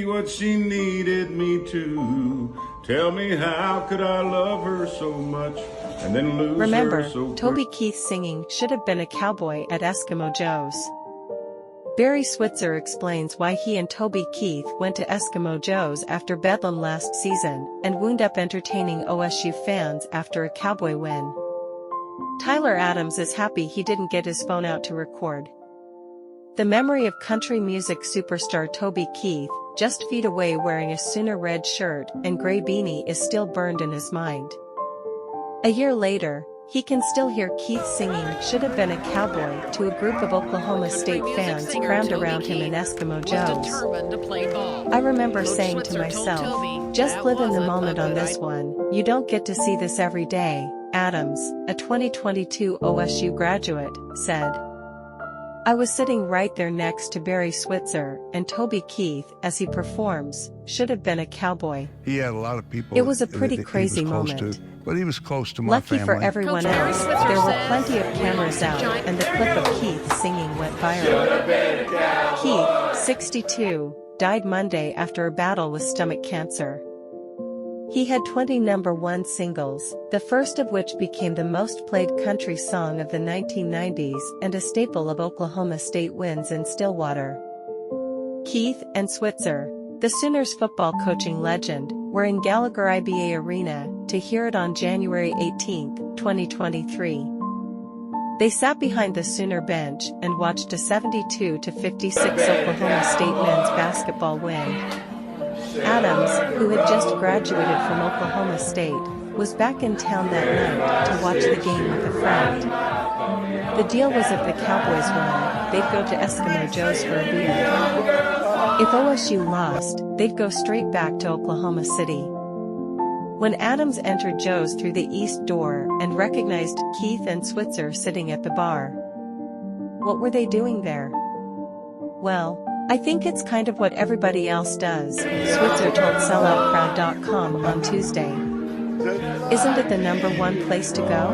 me what she needed me to. Tell me how could I love her so much and then lose Remember, her so quick. Toby Keith singing Should Have Been a Cowboy at Eskimo Joe's. Barry Switzer explains why he and Toby Keith went to Eskimo Joe's after Bedlam last season and wound up entertaining OSU fans after a Cowboy win. Tyler Adams is happy he didn't get his phone out to record. The memory of country music superstar Toby Keith, just feet away wearing a Sooner red shirt and gray beanie, is still burned in his mind. A year later, he can still hear Keith singing Should Have Been a Cowboy to a group of Oklahoma State fans crammed around him in Eskimo Joe's. I remember saying to myself, just live in the moment on this one, you don't get to see this every day, Adams, a 2022 OSU graduate, said. I was sitting right there next to Barry Switzer and Toby Keith as he performs Should Have Been a Cowboy. He had a lot of people. It was a pretty crazy moment. But he was close to my family. Lucky for everyone else, there were plenty of cameras out and the clip of Keith singing went viral. Keith, 62, died Monday after a battle with stomach cancer. He had 20 #1 singles, the first of which became the most played country song of the 1990s and a staple of Oklahoma State wins in Stillwater. Keith and Switzer, the Sooners football coaching legend, were in Gallagher IBA Arena to hear it on January 18, 2023. They sat behind the Sooner bench and watched a 72-56 Oklahoma State men's basketball win. Adams, who had just graduated from Oklahoma State, was back in town that night to watch the game with a friend. The deal was if the Cowboys won, they'd go to Eskimo Joe's for a beer. If OSU lost, they'd go straight back to Oklahoma City. When Adams entered Joe's through the east door and recognized Keith and Switzer sitting at the bar. What were they doing there? Well, I think it's kind of what everybody else does, Switzer told SelloutCrowd.com on Tuesday. Isn't it the #1 place to go?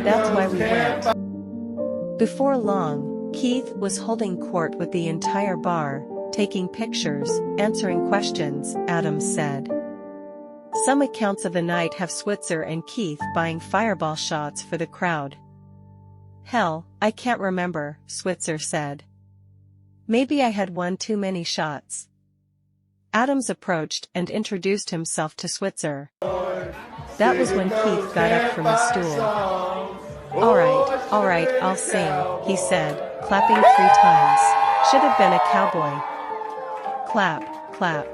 That's why we went. Before long, Keith was holding court with the entire bar, taking pictures, answering questions, Adams said. Some accounts of the night have Switzer and Keith buying fireball shots for the crowd. Hell, I can't remember, Switzer said. Maybe I had one too many shots. Adams approached and introduced himself to Switzer. That was when Keith got up from his stool. All right, I'll sing, he said, clapping 3 times. Should have been a cowboy. Clap, clap.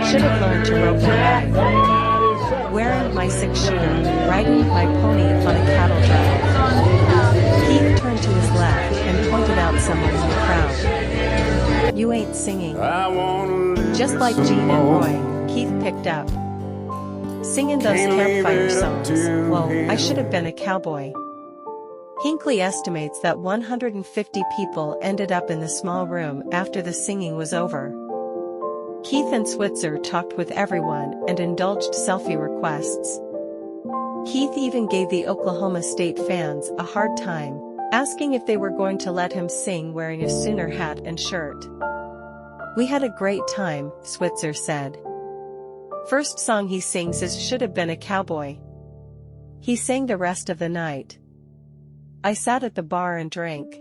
Should have learned to rope and ride. Wearing my 6-shooter, riding my pony on a cattle drive. Keith turned to his left and pointed out someone in the crowd. You ain't singing. Just like Gene and Roy, Keith picked up. Singing those campfire songs. Whoa, I should have been a cowboy. Hinckley estimates that 150 people ended up in the small room after the singing was over. Keith and Switzer talked with everyone and indulged selfie requests. Keith even gave the Oklahoma State fans a hard time, asking if they were going to let him sing wearing a Sooner hat and shirt. We had a great time, Switzer said. First song he sings is Should Have Been a Cowboy. He sang the rest of the night. I sat at the bar and drank.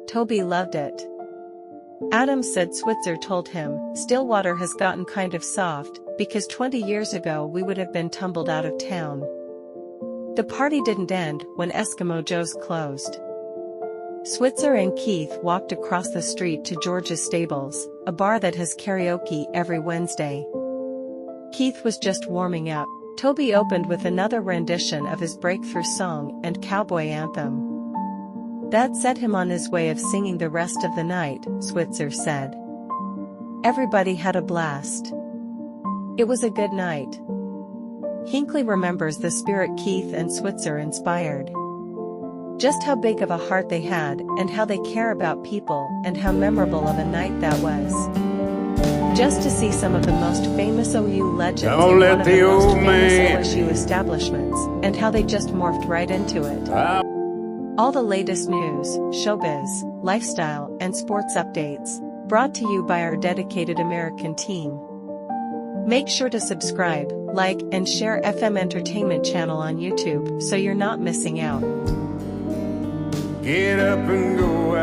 Toby loved it. Adams said Switzer told him, Stillwater has gotten kind of soft, because 20 years ago we would have been tumbled out of town. The party didn't end when Eskimo Joe's closed. Switzer and Keith walked across the street to George's Stables, a bar that has karaoke every Wednesday. Keith was just warming up. Toby opened with another rendition of his breakthrough song and cowboy anthem. That set him on his way of singing the rest of the night, Switzer said. Everybody had a blast. It was a good night. Hinckley remembers the spirit Keith and Switzer inspired. Just how big of a heart they had and how they care about people and how memorable of a night that was. Just to see some of the most famous OU legends in one of the most famous OSU establishments and how they just morphed right into it. All the latest news, showbiz, lifestyle, and sports updates, brought to you by our dedicated American team. Make sure to subscribe, like, and share FM Entertainment channel on YouTube so you're not missing out. Get up and go